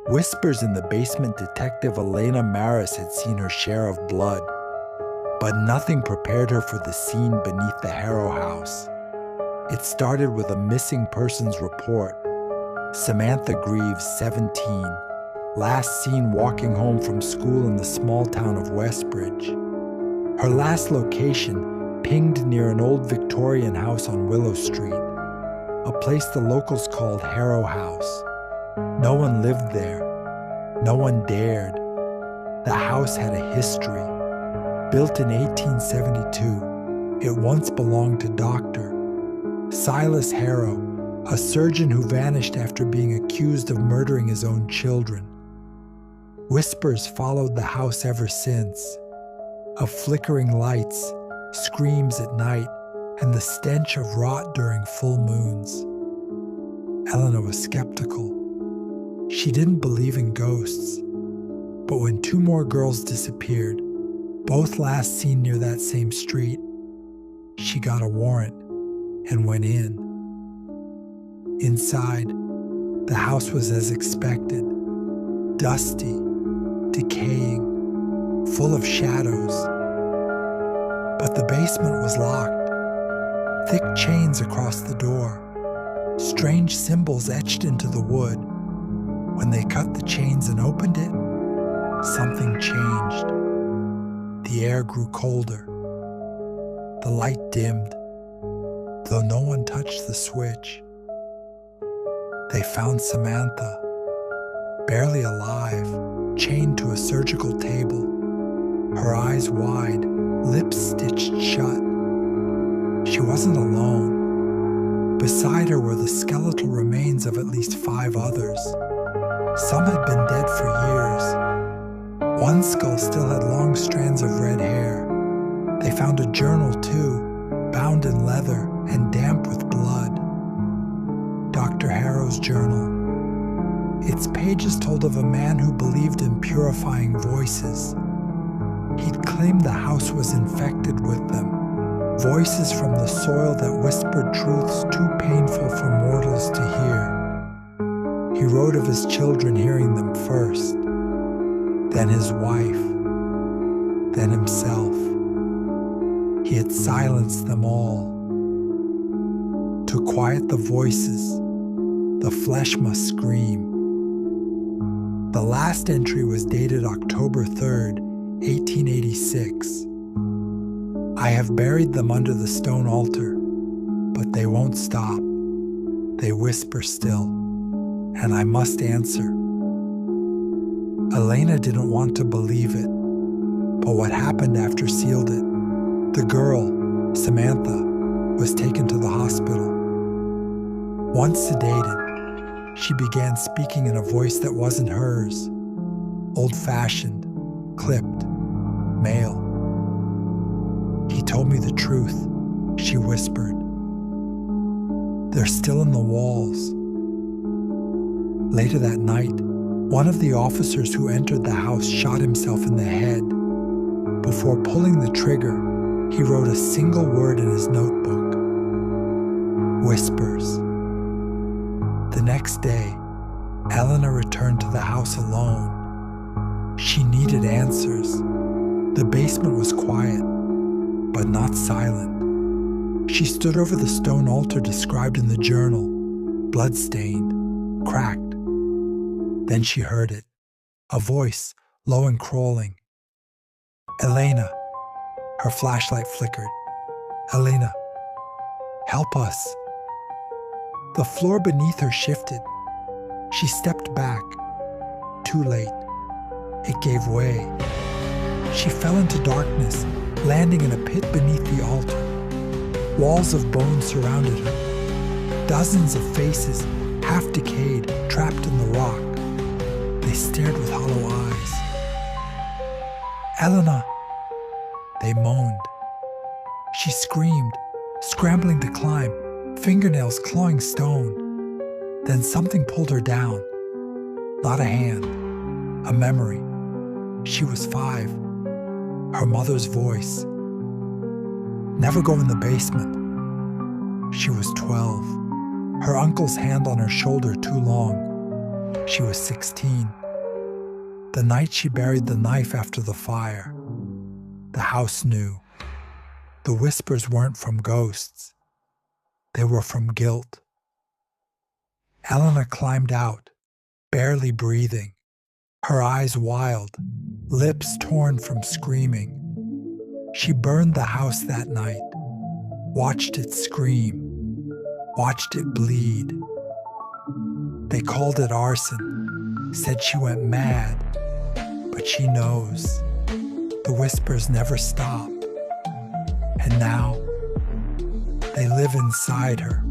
Whispers in the basement detective Elena Marris had seen her share of blood, but nothing prepared her for the scene beneath the Harrow House. It started with a missing persons report. Samantha Greaves, 17, last seen walking home from school in the small town of Westbridge. Her last location pinged near an old Victorian house on Willow Street, a place the locals called Harrow House. No one lived there. No one dared. The house had a history. Built in 1872, it once belonged to Dr. Silas Harrow, a surgeon who vanished after being accused of murdering his own children. Whispers followed the house ever since, of flickering lights, screams at night, and the stench of rot during full moons. Elena was skeptical. She didn't believe in ghosts, but when two more girls disappeared, both last seen near that same street, she got a warrant and went in. Inside, the house was as expected, dusty, decaying, full of shadows. But the basement was locked, thick chains across the door, strange symbols etched into the wood. When they cut the chains and opened it, something changed. The air grew colder. The light dimmed, though no one touched the switch. They found Samantha, barely alive, chained to a surgical table, her eyes wide, lips stitched shut. She wasn't alone. Beside her were the skeletal remains of at least 5 others. Some had been dead for years. One skull still had long strands of red hair. They found a journal too, bound in leather and damp with blood. Dr. Harrow's journal. Its pages told of a man who believed in purifying voices. He'd claimed the house was infected with them, voices from the soil that whispered truths too painful for mortals to hear. He wrote of his children hearing them first, then his wife, then himself. He had silenced them all. To quiet the voices, the flesh must scream. The last entry was dated October 3rd, 1886. I have buried them under the stone altar, but they won't stop. They whisper still, and I must answer. Elena didn't want to believe it, but what happened after sealed it. The girl, Samantha, was taken to the hospital. Once sedated, she began speaking in a voice that wasn't hers, old-fashioned, clipped, male. He told me the truth, she whispered. They're still in the walls. Later that night, one of the officers who entered the house shot himself in the head. Before pulling the trigger, he wrote a single word in his notebook. Whispers. The next day, Elena returned to the house alone. She needed answers. The basement was quiet, but not silent. She stood over the stone altar described in the journal, blood-stained, cracked. Then she heard it, a voice, low and crawling. Elena. Her flashlight flickered. Elena, help us. The floor beneath her shifted. She stepped back. Too late. It gave way. She fell into darkness, landing in a pit beneath the altar. Walls of bone surrounded her. Dozens of faces, half decayed, trapped in the rock. They stared with hollow eyes. Elena! They moaned. She screamed, scrambling to climb, fingernails clawing stone. Then something pulled her down. Not a hand, a memory. She was 5. Her mother's voice. Never go in the basement. She was 12. Her uncle's hand on her shoulder too long. She was 16. The night she buried the knife after the fire, the house knew. The whispers weren't from ghosts. They were from guilt. Elena climbed out, barely breathing, her eyes wild, lips torn from screaming. She burned the house that night, watched it scream, watched it bleed. They called it arson, said she went mad, but she knows. The whispers never stop. And now, they live inside her.